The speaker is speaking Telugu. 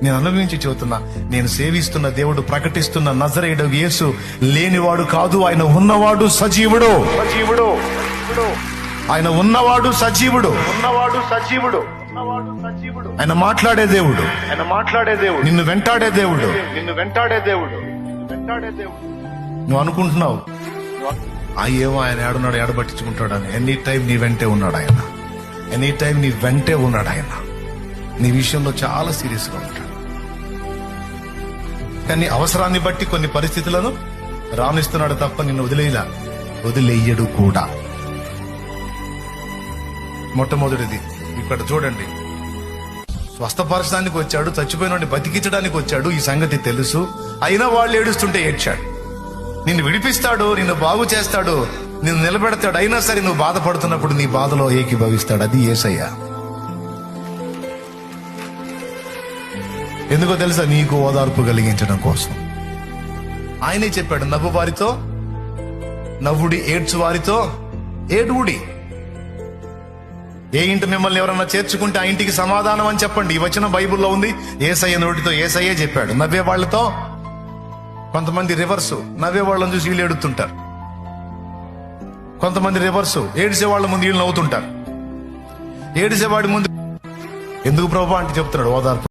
నేను అనుభవించి చెబుతున్నా. నేను సేవిస్తున్న దేవుడు, ప్రకటిస్తున్న నజరేయుడు యేసు లేనివాడు కాదు. ఆయన ఉన్నవాడు సజీవుడు. ఆయన ఉన్నవాడు సజీవుడు. ఆయన మాట్లాడే దేవుడు. నిన్ను వెంటాడే దేవుడు. నువ్వు అనుకుంటున్నావు అయ్యేమో ఆయన ఏడున్నాడు, ఏడబట్టించుకుంటాడు అని. ఎనీ టైం నీ వెంటే ఉన్నాడు ఆయన. ఎనీ టైం నీ వెంటే ఉన్నాడు ఆయన. నీ విషయంలో చాలా సీరియస్ గా ఉంటాడు. కానీ అవసరాన్ని బట్టి కొన్ని పరిస్థితులను రానిస్తున్నాడు తప్ప నిన్ను వదిలేయడు కూడా. మొట్టమొదటిది ఇక్కడ చూడండి, స్వస్థపరచడానికి వచ్చాడు, చచ్చిపోయిన బతికించడానికి వచ్చాడు. ఈ సంగతి తెలుసు. అయినా వాళ్ళు ఏడుస్తుంటే ఏడ్చాడు. నిన్ను విడిపిస్తాడు, నిన్ను బాగు చేస్తాడు, నిన్ను నిలబెడతాడు. అయినా సరే నువ్వు బాధపడుతున్నప్పుడు నీ బాధలో ఏకీభవిస్తాడు. అది యేసయ్య. ఎందుకో తెలుసా? నీకు ఓదార్పు కలిగించడం కోసం. ఆయనే చెప్పాడు, నవ్వు వారితో నవ్వుడి, ఏడ్చు వారితో ఏడువుడి. ఏ ఇంటి మిమ్మల్ని ఎవరన్నా చేర్చుకుంటే ఆ ఇంటికి సమాధానం అని చెప్పండి. ఈ వచనం బైబిల్లో ఉంది. యేసయ్య నోటితో యేసయ్యే చెప్పాడు. నవ్వే వాళ్లతో, కొంతమంది రివర్సు, నవ్వే వాళ్ళని చూసి వీళ్ళు ఏడుతుంటారు. కొంతమంది రివర్సు, ఏడిసే వాళ్ళ ముందు వీళ్ళు నవ్వుతుంటారు. ఏడిసేవాడి ముందు ఎందుకు ప్రభు అంటే చెప్తున్నాడు ఓదార్పు.